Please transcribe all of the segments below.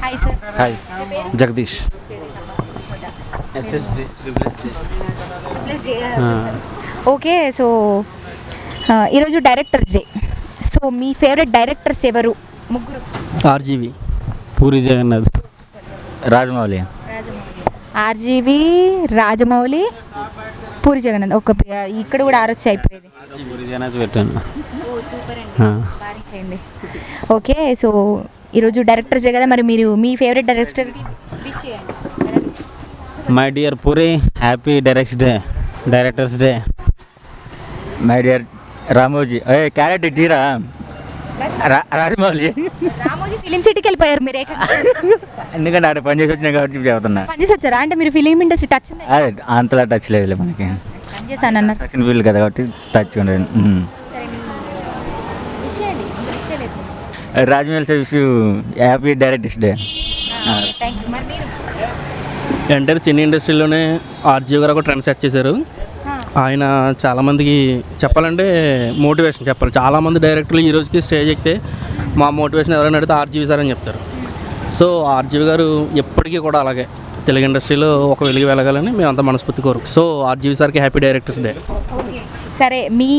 Hi sir. Hi, Jagadish. Okay, so ఈరోజు directors day. So మీ favourite directors ఎవరు? ముగ్గురు. RGV, puri Jagannadh, Rajamouli. RGV, Rajamouli, puri Jagannadh. ఒక ఇక్కడ కూడా ఆరొచ్చి అయిపోయేది. పూరి జగన్నాథ్ పెట్టాను. సూపర్ అండి, బాగా చేయండి. ఓకే, సో ఈరోజు డైరెక్టర్స్ డే కదా, మరి మీరు మీ ఫేవరెట్ డైరెక్టర్కి విష్ చేయండి. My dear Puri, happy directors day. My dear Ramoji. Carrot ఇటీరా. రాజమౌళి. రామోజీ ఫిలిం సిటీకి వెళ్ళిపోయారు మీరు. ఎందుకంటే ఆడ పని చేసి వచ్చినా కాబట్టి చెబుతున్నా. పని చేసి వచ్చారా? అంటే మీరు ఫిలిం ఇండస్ట్రీ టచ్ ఉంది? అంతలా టచ్ లేదులే మనకి. పని చేశాను అన్నారు. టచ్ ఫీల్డ్ కదా కాబట్టి టచ్ ఉండదు. Rajamouli wish happy directors day. Thank you. మరి మీరు? ఎంటైర్ సినీ ఇండస్ట్రీలోనే ఆర్జీవి గారు ఒక ట్రెండ్ సెట్ చేశారు. ఆయన చాలామందికి చెప్పాలంటే మోటివేషన్ చెప్పాలి. చాలామంది డైరెక్టర్లు ఈ రోజుకి స్టేజ్ ఎక్కితే మా మోటివేషన్ ఎవరైనా అడిగితే ఆర్జీవి సార్ అని చెప్తారు. సో ఆర్జీవి గారు ఎప్పటికీ కూడా అలాగే తెలుగు ఇండస్ట్రీలో ఒక వెలుగు వెలగాలని మేమంతా మనస్ఫూర్తి కోరు. సో ఆర్జీవి సార్కి హ్యాపీ డైరెక్టర్స్ డే. సరే, మీ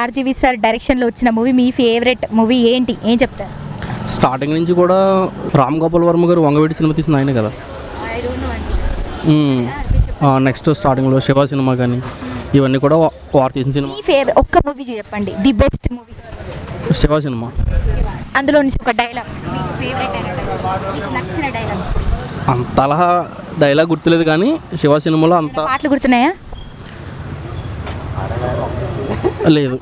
ఆర్జీవి సార్ డైరెక్షన్లో వచ్చిన మూవీ, మీ ఫేవరెట్ మూవీ ఏంటి? ఏం చెప్తారు? స్టార్టింగ్ నుంచి కూడా రామ్ గోపాల్ వర్మ గారు వంగవీటి సినిమా తీసింది ఆయనే కదా. నెక్స్ట్ స్టార్టింగ్లో శివ సినిమా కానీ ఇవన్నీ కూడా వారు తీసిన సినిమా. మీ ఫేవరెట్ ఒక్క మూవీ చెప్పండి, the best movie. Shiva cinema. అందులో నుంచి ఒక డైలాగ్, మీకు ఫేవరెట్ మీకు నచ్చిన డైలాగ్. అంతలా డైలాగ్ గుర్తులేదు కానీ శివ సినిమాలో అంత పాటలు గుర్తున్నాయా? లేదు,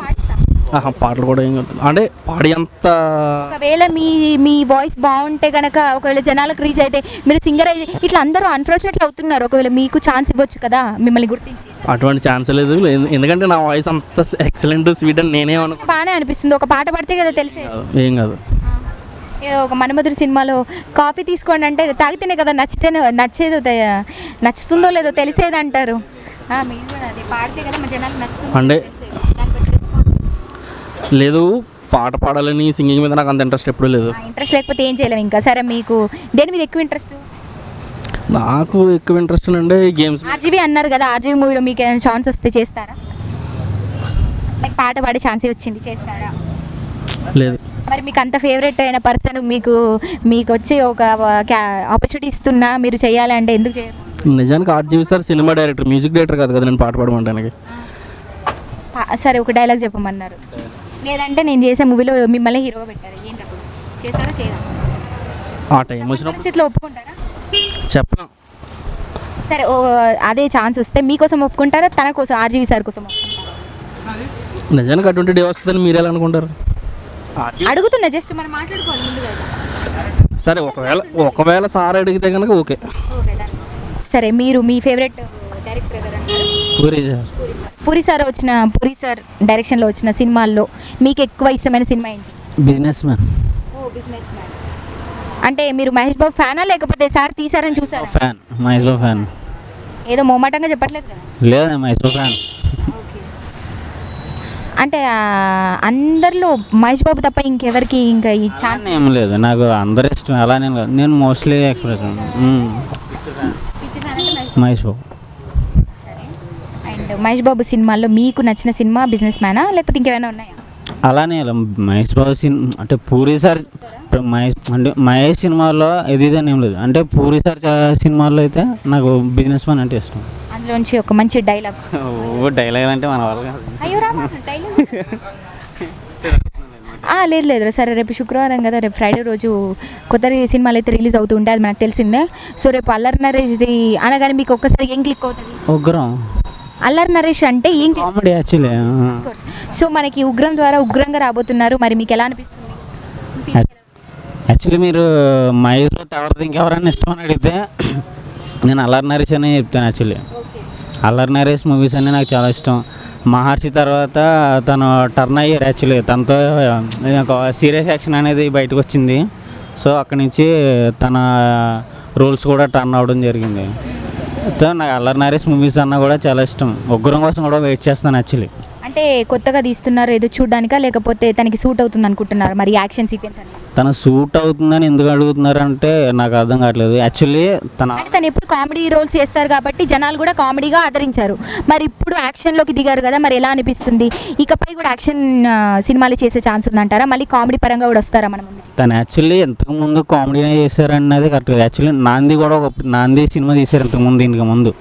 పాటలు కూడా ఏం గుర్తు అంటే పాడి అంత. ఒకవేళ మీ వాయిస్ బాగుంటే కనుక, ఒకవేళ జనాలకు రీచ్ అయితే, మీరు సింగర్ అయితే, ఇట్లా అందరూ అన్ఫార్చునేట్లీ అవుతున్నారు. ఒకవేళ మీకు ఛాన్స్ ఇవ్వచ్చు కదా మిమ్మల్ని గుర్తించి. అటువంటి ఛాన్స్ లేదు, ఎందుకంటే నా వాయిస్ అంత ఎక్సలెంట్ స్వీట్ అని నేనే అనుకో. బాగానే అనిపిస్తుంది. ఒక పాట పడితే కదా తెలిసే. ఏం కాదు. ఒక మన్మధుడు సినిమాలో కాఫీ తీసుకోండి అంటే తాగితేనే కదా నచ్చుతుందో లేదో తెలిసేది అంటారు. మీరు కూడా అదే పాడితే కదా మా జనాలు నచ్చుతుంది అంటే లేదు, పాట పాడాలని సింగింగ్ మీద నాకు అంత ఇంట్రెస్ట్ ఎప్పుడూ లేదు. ఇంట్రెస్ట్ లేకపోతే ఏం చేయలేము ఇంకా. సరే, మీకు దేని మీద ఎక్కువ ఇంట్రెస్ట్? నాకు ఎక్కువ ఇంట్రెస్ట్ అంటే గేమ్స్. ఆర్జీవి అన్నారు కదా, ఆర్జీవి మూవీలో మీకు ఏమైనా ఛాన్స్ వస్తే చేస్తారా? లైక్ పాట పాడే ఛాన్సే వచ్చింది, చేస్తారా? లేదు. మరి మీకు అంత ఫేవరెట్ అయిన పర్సన్ మీకు వచ్చి ఒక ఆపర్చునిటీ ఇస్తున్నా మీరు చేయాలి అంటే ఎందుకు చేయరు? నిజానికి RGV sir cinema director, music director కాదు కదా నేను పాట పాడమంటానికి. సరే, ఒక డైలాగ్ చెప్పమన్నారు. లేదంటే నేను చేసే మూవీలో మిమ్మల్ని హీరోగా పెట్టారు, ఏంటప్పుడు చేస్తారా చేయరా? ఆ టైం వచ్చిన పరిస్థితిలో ఒప్పుకుంటారా? చెప్పను. సరే, అదే ఛాన్స్ వస్తే మీకోసం ఒప్పుకుంటారా, తన కోసం, ఆర్జీవి సార్ కోసం ఒప్పుకుంటారా? నిజానికి అటువంటి డే వస్తుందని మీరు ఎలా అనుకుంటారు? అడుగుతున్నా, జస్ట్ మనం మాట్లాడుకోవాలి ముందుగా. సరే, ఒకవేళ సార్ అడిగితే కనుక ఓకే. సరే, మీరు మీ ఫేవరెట్ డైరెక్టర్ ఎవరు? పూరి సార్ డైరెక్షన్లో వచ్చిన సినిమాల్లో మీకు ఎక్కువ ఇష్టమైన సినిమా ఏంటి? Business man. బిజినెస్ మ్యాన్ అంటే మీరు మహేష్ బాబు ఫ్యానా, లేకపోతే సార్ తీసారని చూసారా? Fan, Mahesh Babu fan. ఏదో మొమాటంగా చెప్పట్లేదు కదా? లేదు, మహేష్ బాబు ఫ్యాన్. అంటే అందరిలో మహేష్ బాబు తప్ప ఇంకెవరికి ఇంకా ఈ ఛాన్స్ ఏం లేదు. నాకు అందరు ఇష్టం, అలానే నేను mostly expression Mahesh Babu. And Mahesh Babu సినిమాల్లో మీకు నచ్చిన సినిమా బిజినెస్ మ్యానా, లేకపోతే ఇంకేమైనా ఉన్నాయా? అలానే మహేష్ బాబు అంటే పూరి సార్ మహేష్ సినిమాలో ఇదేం లేదు. అంటే పూరి సార్ సినిమాల్లో అయితే నాకు బిజినెస్ మ్యాన్ అంటే ఇష్టం. అందులోంచి ఒక మంచి డైలాగ్. డైలాగ్ అంటే మన వాళ్ళు అయ్యో రామా డైలాగ్. లేదు, సరే, రేపు శుక్రవారం కదా, రేపు ఫ్రైడే రోజు కొత్త సినిమాలు అయితే రిలీజ్ అవుతూ ఉంటాయి, అది మనకు తెలిసిందే. సో రేపు అల్లరి నరేష్ది అనగానే మీకు ఒక్కసారి ఏం క్లిక్ అవుతుంది? ఉగ్రం. అల్లరి నరేష్ అంటే ఏం కామెడీ యాక్చువల్లీ. సో మనకి ఉగ్రం ద్వారా ఉగ్రంగా రాబోతున్నారు, మరి మీకు ఎలా అనిపిస్తుంది? యాక్చువల్లీ మీరు మహేష్లో ఎవరిది ఇంకెవరైనా ఇష్టం అని అడిగితే నేను అల్లరి నరేష్ అని చెప్తాను. యాక్చువల్లీ అల్లరి నరేష్ మూవీస్ అన్నీ నాకు చాలా ఇష్టం. మహర్షి తర్వాత తను టర్న్ అయ్యారు. యాక్చువల్లీ తనతో ఒక సీరియస్ యాక్షన్ అనేది బయటకు వచ్చింది. సో అక్కడి నుంచి తన రోల్స్ కూడా టర్న్ అవ్వడం జరిగింది. నాకు అల్లరి నరేష్ మూవీస్ అన్నా కూడా చాలా ఇష్టం. ఉగ్రం కోసం కూడా వెయిట్ చేస్తాను యాక్చువల్లీ. అంటే కొత్తగా తీస్తున్నారు ఏదో చూడడానికా, లేకపోతే తనకి సూట్ అవుతుంది అనుకుంటున్నారు మరి యాక్షన్ సీక్వెన్స్ అని? తన సూట్ అవుతుందని ఎందుకు అడుగుతున్నారంటే నాకు అర్థం కావట్లేదు. యాక్చువల్లీ అంటే తను ఎప్పుడు కామెడీ రోల్స్ చేస్తారు కాబట్టి జనాలు కూడా కామెడీగా ఆదరించారు. మరి ఇప్పుడు యాక్షన్లోకి దిగారు కదా, మరి ఎలా అనిపిస్తుంది? ఇకపై కూడా యాక్షన్ సినిమాలు చేసే ఛాన్స్ ఉందంటారా? మళ్ళీ కామెడీ పరంగా కూడా వస్తారా మనం? తను యాక్చువల్లీ ఇంతకుముందు కామెడీనే చేశారన్నది కరెక్ట్. యాక్చువల్లీ నాంది కూడా నాంది సినిమా తీశారు ఇంతకుముందు, ఇంక ముందు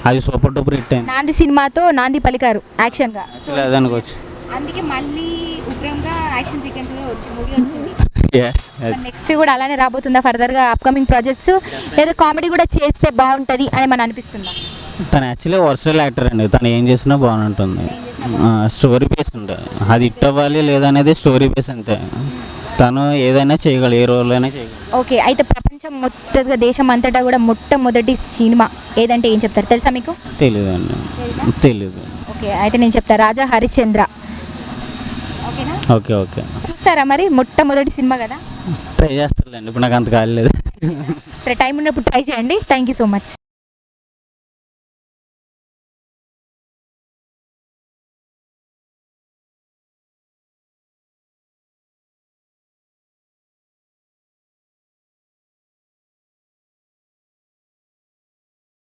అది సూపర్ డూపర్ హిట్ అయింది. నాంది సినిమాతో నాంది పలికారు యాక్షన్గా, అదనుకోవచ్చు. అందుకే మళ్ళీ ఉగ్రంగా యాక్షన్ సీక్వెన్స్గా మూవీ వచ్చింది. నెక్స్ట్ కూడా అలానే రాబోతుందా ఫర్దర్గా అప్కమింగ్ ప్రాజెక్ట్స్, లేదా కామెడీ కూడా చేస్తే బాగుంటుంది అని మనం అనిపిస్తుందా? తను యాక్చువల్లీ వర్సల్ యాక్టర్ అండి. తను ఏం చేసినా బాగుంటుంది. స్టోరీ బేస్ ఉంటుంది, అది హిట్ అవ్వాలి లేదనేది స్టోరీ బేస్ అంతే. తను ఏదైనా చేయగలరు, ఏ రోల్ అయినా చేయగలరు. ఓకే, అయితే ప్రపంచం మొత్తంగా దేశం అంతటా కూడా మొట్టమొదటి సినిమా ఏదంటే ఏం చెప్తారు? తెలుసా మీకు? తెలీదండి, తెలీదు. ఓకే, అయితే నేను చెప్తా, రాజా హరిశ్చంద్ర. ఓకేనా? Okay okay. చూస్తారా మరి? మొట్టమొదటి సినిమా కదా, ట్రై చేస్తారులేండి, ఇప్పుడు నాకు అంత కాలేదు. సరే టైం ఉన్నప్పుడు ట్రై చేయండి. Thank you so much.